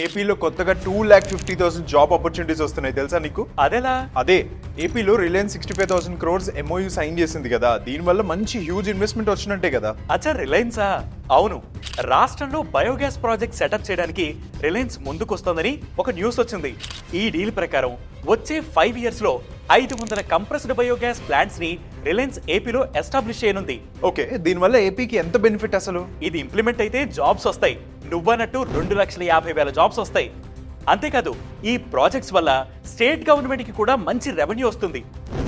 ఏపీలో కొత్తగా 2,50,000 job opportunities వస్తున్నాయి తెలుసా నీకు? అదేలా? అదే ఏపీలో రిలయన్స్ 65,000 crores MOU సైన్ చేసింది కదా, దీనివల్ల మంచి హ్యూజ్ ఇన్వెస్ట్మెంట్ వచ్చినట్టే కదా. అచ్చా రిలయన్సా? అవును, రాష్ట్రంలో బయోగ్యాస్ ప్రాజెక్ట్ సెటప్ చేయడానికి రిలయన్స్ ముందుకొస్తోందని ఒక న్యూస్ వచ్చింది. ఈ డీల్ ప్రకారం వచ్చే 5 years లో 500 కంప్రెస్డ్ బయోగ్యాస్ ప్లాంట్స్ ని రిలయన్స్ ఏపీలో ఎస్టాబ్లిష్ చేయనుంది. ఓకే, దీనివల్ల ఏపీకి ఎంత బెనిఫిట్ అసలు? ఇది ఇంప్లిమెంట్ అయితే జాబ్స్ వస్తాయి, నువ్వన్నట్టు 2,50,000 జాబ్స్ వస్తాయి. అంతేకాదు ఈ ప్రాజెక్ట్స్ వల్ల స్టేట్ గవర్నమెంట్ కి కూడా మంచి రెవెన్యూ వస్తుంది.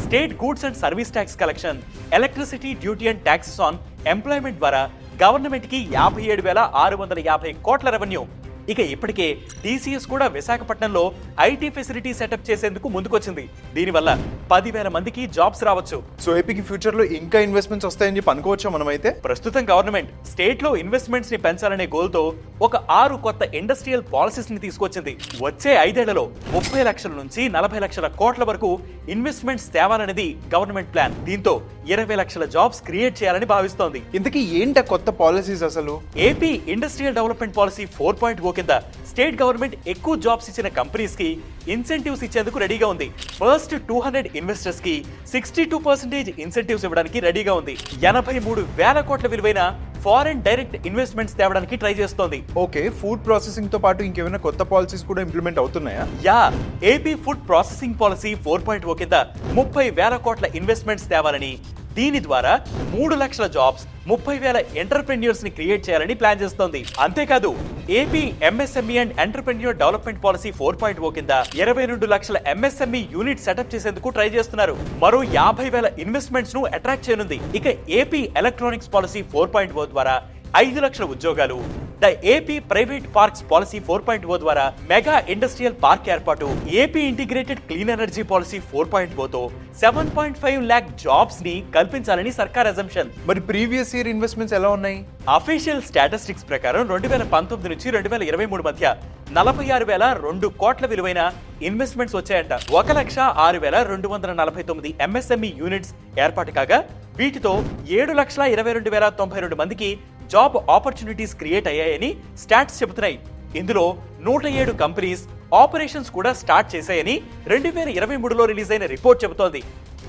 State goods and service tax collection, electricity duty and taxes on employment ద్వారా గవర్నమెంట్ కి 57,650 కోట్ల రెవెన్యూ. ఇక ఇప్పటికే టీసీఎస్ కూడా విశాఖపట్నంలో ఐటీ ఫెసిలిటీ సెటప్ చేసేందుకు ముందుకొచ్చింది. దీనివల్ల 10,000 మందికి జాబ్స్ రావచ్చు. సో ఏపీకి ఫ్యూచర్ లో ఇంకా ఇన్వెస్ట్మెంట్స్ వస్తాయని చెప్పి అనుకోవచ్చా మనమైతే? ప్రస్తుతం గవర్నమెంట్ స్టేట్ లో ఇన్వెస్ట్మెంట్స్ ని పెంచాలనే గోల్ తో ఒక 6 కొత్త ఇండస్ట్రియల్ పాలసీస్ ని తీసుకొచ్చింది. వచ్చే 5 ఏళ్లలో 30 లక్షల నుంచి 40 లక్షల కోట్ల వరకు ఇన్వెస్ట్మెంట్స్ తేవాలనేది గవర్నమెంట్ ప్లాన్. దీంతో 20 లక్షల జాబ్స్ క్రియేట్ చేయాలని భావిస్తోంది. ఇంతకీ ఏంటి కొత్త పాలసీస్ అసలు? ఏపీ ఇండస్ట్రియల్ డెవలప్మెంట్ పాలసీ 4.0 కింద స్టేట్ గవర్నమెంట్ ఎక్కువ జాబ్స్ ఇచ్చిన కంపెనీస్ కి ఇన్సెంటివ్స్ ఇచ్చేందుకు రెడీగా ఉంది. ఫస్ట్ 200 ఇన్వెస్టర్స్ కి 62% ఇన్సెంటివ్స్ ఇవ్వడానికి రెడీగా ఉంది. 83,000 కోట్ల విలువైన ఫారెన్ డైరెక్ట్ ఇన్వెస్ట్మెంట్స్ తేవడానికి ట్రై చేస్తోంది. ఓకే, ఫుడ్ ప్రాసెసింగ్ తో పాటు ఇంకేమైనా కొత్త పాలసీస్ కూడా ఇంప్లిమెంట్ అవుతున్నాయా? ఏపీ ఫుడ్ ప్రాసెసింగ్ పాలసీ 4.0 కింద 30,000 కోట్ల ఇన్వెస్ట్మెంట్స్ తేవాలని, దీని ద్వారా 3 లక్షల జాబ్స్, 30,000 ఎంటర్‌ప్రెన్యూర్స్ ని క్రియేట్ చేయాలని ప్లాన్ చేస్తోంది. అంతేకాదు AP MSME and entrepreneur development policy 4.0 కింద 22 లక్షల ఎంఎస్ఎంఈ యూనిట్ సెటప్ చేసేందుకు ట్రై చేస్తున్నారు. మరో 50,000 ఇన్వెస్ట్మెంట్స్ ను అట్రాక్ట్ చేయనుంది. ఇక ఏపీ ఎలక్ట్రానిక్స్ పాలసీ 4.0 ద్వారా 5 లక్షల ఉద్యోగాలు, the AP private parks policy 4.0 ద్వారా మెగా ఇండస్ట్రియల్ పార్క్ ఏర్పాటు, AP integrated clean energy policy 4.0 తో 7.5 lakh జాబ్స్ ని కల్పించాలని సర్కార్ అజంప్షన్. మరి ప్రీవియస్ ఇయర్ ఇన్వెస్ట్మెంట్స్ ఎలా ఉన్నాయి? అఫీషియల్ స్టాటిస్టిక్స్ ప్రకారం 2019 నుంచి 2023 మధ్య 46,002 కోట్ల విలువైన ఇన్వెస్ట్మెంట్స్ వచ్చాయంట. 1,06,249 ఎంఎస్ఎంఈ యూనిట్స్ ఏర్పాటు కాగా వీటితో 7,22,092 మందికి జాబ్ ఆపర్చునిటీస్ క్రియేట్ అయ్యాయని స్టాట్స్ చెబుతున్నాయి. ఇందులో 107 కంపెనీస్ ఆపరేషన్స్ కూడా స్టార్ట్ చేశాయని 2023లో రిలీజ్ అయిన రిపోర్ట్ చెబుతోంది.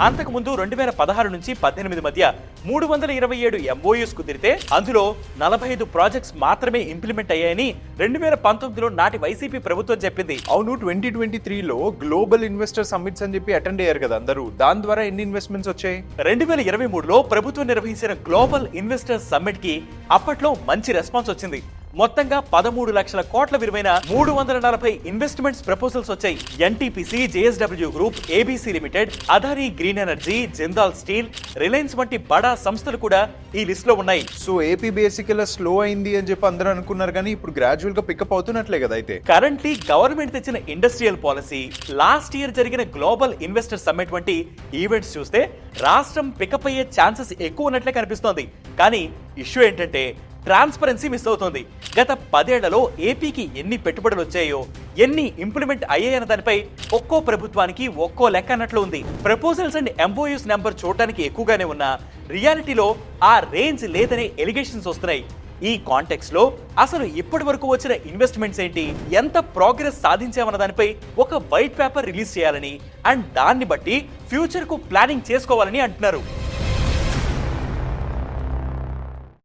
అంతకుముందు 2016 నుంచి 18 మధ్య 327 ఎంఓయూస్ కుదిరితే అందులో 45 ప్రాజెక్ట్స్ మాత్రమే ఇంప్లిమెంట్ అయ్యాయని 2019లో నాటి వైసీపీ ప్రభుత్వం చెప్పింది. అవును, 2023లో గ్లోబల్ ఇన్వెస్టర్ సమ్మిట్స్ అని చెప్పి అటెండ్ అయ్యారు కదా అందరూ, దాని ద్వారా ఎన్ని ఇన్వెస్ట్మెంట్స్ వచ్చాయి? 2023లో ప్రభుత్వం నిర్వహించిన గ్లోబల్ ఇన్వెస్టర్ సమ్మిట్ కి అప్పట్లో మంచి రెస్పాన్స్ వచ్చింది. మొత్తంగా 13 లక్షల కోట్ల విలువైన 340 ఇన్వెస్ట్మెంట్స్ ప్రపోజల్స్ వచ్చాయి. NTPC, JSW group, ABC limited, Adani green energy, Jindal steel, Reliance వంటి బడా సంస్థలు కూడా ఈ లిస్ట్ లో ఉన్నాయి. సో ఏపీ బేసికల్ స్లో అయింది అని చెప్పి అందరూ అనుకున్నారు, కానీ ఇప్పుడు గ్రాడ్యువల్ గా పికప్ అవుతున్నట్లే కదా. అయితే కరెంట్లీ గవర్నమెంట్ తెచ్చిన ఇండస్ట్రియల్ పాలసీ, లాస్ట్ ఇయర్ జరిగిన గ్లోబల్ ఇన్వెస్టర్ సమ్మిట్ వంటి ఈవెంట్స్ చూస్తే రాష్ట్రం పికప్ అయ్యే ఛాన్సెస్ ఎక్కువ ఉన్నట్లే కనిపిస్తోంది. కానీ ఇష్యూ ఏంటంటే ట్రాన్స్పరెన్సీ మిస్ అవుతోంది. గత 10 ఏళ్లలో ఏపీకి ఎన్ని పెట్టుబడులు వచ్చాయో, ఎన్ని ఇంప్లిమెంట్ అయ్యాయన్న దానిపై ఒక్కో ప్రభుత్వానికి ఒక్కో లెక్క అన్నట్లు ఉంది. ప్రపోజల్స్ అండ్ ఎంఓయూస్ నెంబర్ చూడటానికి ఎక్కువగానే ఉన్నా రియాలిటీలో ఆ రేంజ్ లేదనే ఎలిగేషన్స్ వస్తున్నాయి. ఈ కాంటెక్స్ట్ లో అసలు ఇప్పటి వరకు వచ్చిన ఇన్వెస్ట్మెంట్స్ ఏంటి, ఎంత ప్రోగ్రెస్ సాధించామన్న దానిపై ఒక వైట్ పేపర్ రిలీజ్ చేయాలని అండ్ దాన్ని బట్టి ఫ్యూచర్ కు ప్లానింగ్ చేసుకోవాలని అంటున్నారు.